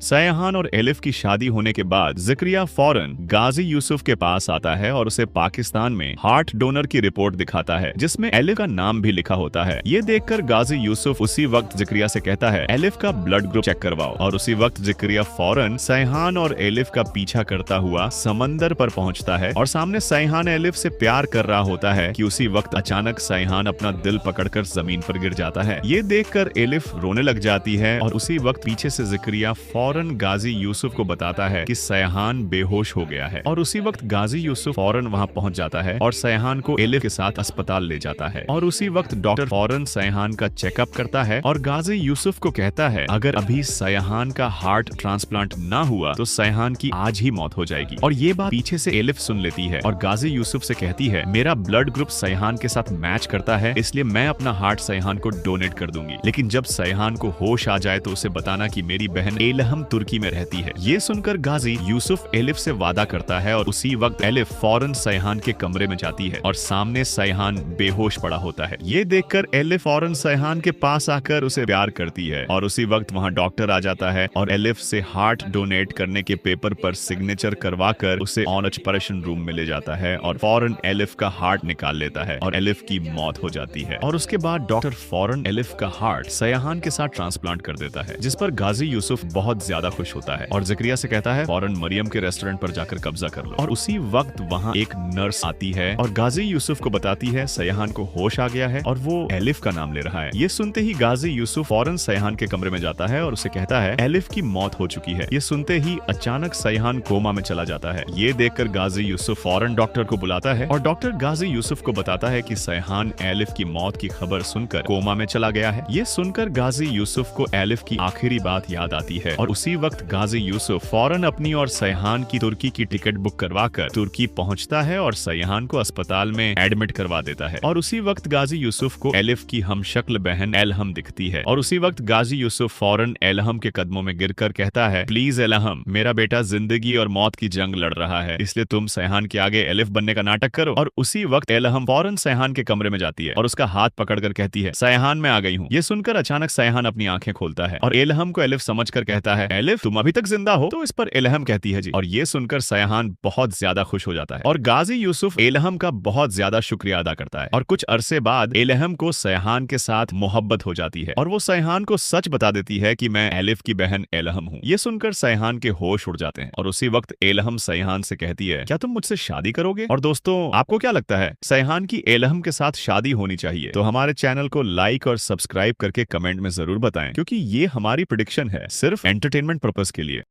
सयाहान और एलिफ की शादी होने के बाद ज़िक्रिया फौरन गाजी यूसुफ के पास आता है और उसे पाकिस्तान में हार्ट डोनर की रिपोर्ट दिखाता है जिसमें एलिफ का नाम भी लिखा होता है। ये देखकर गाजी यूसुफ उसी वक्त ज़िक्रिया से कहता है एलिफ का ब्लड ग्रुप चेक करवाओ और उसी वक्त ज़िक्रिया फौरन सयाहान और एलिफ का पीछा करता हुआ समंदर पर पहुंचता है और सामने सयाहान एलिफ से प्यार कर रहा होता है कि उसी वक्त अचानक सयाहान अपना दिल पकड़कर जमीन पर गिर जाता है। ये देखकर एलिफ रोने लग जाती है और उसी वक्त पीछे से ज़िक्रिया फौरन गाजी यूसुफ को बताता है कि सयाहान बेहोश हो गया है और उसी वक्त गाजी यूसुफ फौरन वहां पहुंच जाता है और सयाहान को एलिफ के साथ अस्पताल ले जाता है और उसी वक्त डॉक्टर फौरन सयाहान का चेकअप करता है और गाजी यूसुफ को कहता है अगर अभी सयाहान का हार्ट ट्रांसप्लांट ना हुआ तो सयाहान की आज ही मौत हो जाएगी। और ये बात पीछे से एलिफ सुन लेती है और गाजी यूसुफ से कहती है मेरा ब्लड ग्रुप सयाहान के साथ मैच करता है इसलिए मैं अपना हार्ट सयाहान को डोनेट कर दूंगी, लेकिन जब सयाहान को होश आ जाए तो उसे बताना कि मेरी बहन एलहम तुर्की में रहती है। ये सुनकर गाजी यूसुफ एलिफ से वादा करता है और उसी वक्त एलिफ फौरन सयाहान के कमरे में जाती है और सामने सयाहान बेहोश पड़ा होता है। ये देखकर एलिफ फौरन सयाहान के पास आकर उसे प्यार करती है और उसी वक्त वहां डॉक्टर आ जाता है और एलिफ से हार्ट डोनेट करने के पेपर पर सिग्नेचर करवाकर उसे ऑन ऑपरेशन रूम में ले जाता है और फौरन एलिफ का हार्ट निकाल लेता है और एलिफ की मौत हो जाती है। और उसके बाद डॉक्टर फौरन एलिफ का हार्ट सयाहान के साथ ट्रांसप्लांट कर देता है, जिस पर गाजी यूसुफ बहुत ज्यादा खुश होता है और ज़िक्रिया से कहता है फौरन मरियम के रेस्टोरेंट पर जाकर कब्जा कर लो। और उसी वक्त वहाँ एक नर्स आती है और गाजी यूसुफ को बताती है सयाहान को होश आ गया है और वो एलिफ का नाम ले रहा है। ये सुनते ही गाजी यूसुफ फौरन सयाहान के कमरे में जाता है और उसे कहता है एलिफ की मौत हो चुकी है। ये सुनते ही अचानक सयाहान कोमा में चला जाता है। ये देखकर गाजी यूसुफ फौरन डॉक्टर को बुलाता है और डॉक्टर गाजी यूसुफ को बताता है कि सयाहान एलिफ की मौत की खबर सुनकर कोमा में चला गया है। ये सुनकर गाजी यूसुफ को एलिफ की आखिरी बात याद आती है और उसी वक्त गाजी यूसुफ फौरन अपनी और सयाहान की तुर्की की टिकट बुक करवाकर तुर्की पहुंचता है और सयाहान को अस्पताल में एडमिट करवा देता है। और उसी वक्त गाजी यूसुफ को एलिफ की हमशक्ल बहन एलहम दिखती है और उसी वक्त गाजी यूसुफ फौरन एलहम के कदमों में गिरकर कहता है प्लीज एलहम, मेरा बेटा जिंदगी और मौत की जंग लड़ रहा है, इसलिए तुम सयाहान के आगे एलिफ बनने का नाटक करो। और उसी वक्त एलहम फौरन सयाहान के कमरे में जाती है और उसका हाथ पकड़कर कहती है सयाहान मैं आ गई हूँ। ये सुनकर अचानक सयाहान अपनी आंखें खोलता है और एलहम को एलिफ समझकर कहता है एलिफ तुम अभी तक जिंदा हो? तो इस पर एलहम कहती है जी। और ये सुनकर सयाहान बहुत ज्यादा खुश हो जाता है और गाजी यूसुफ एलहम का बहुत ज्यादा शुक्रिया अदा करता है और कुछ अरसे बाद एलहम को सयाहान के साथ मोहब्बत हो जाती है और वो सयाहान को सच बता देती है कि मैं एलिफ की बहन एलहम हूँ। ये सुनकर सयाहान के होश उड़ जाते हैं और उसी वक्त एलहम सयाहान से कहती है क्या तुम मुझसे शादी करोगे? और दोस्तों आपको क्या लगता है सयाहान की एलहम के साथ शादी होनी चाहिए? तो हमारे चैनल को लाइक और सब्सक्राइब करके कमेंट में जरूर बताएं, क्योंकि ये हमारी प्रेडिक्शन है सिर्फ एंटरटेनमेंट पर्पस के लिए।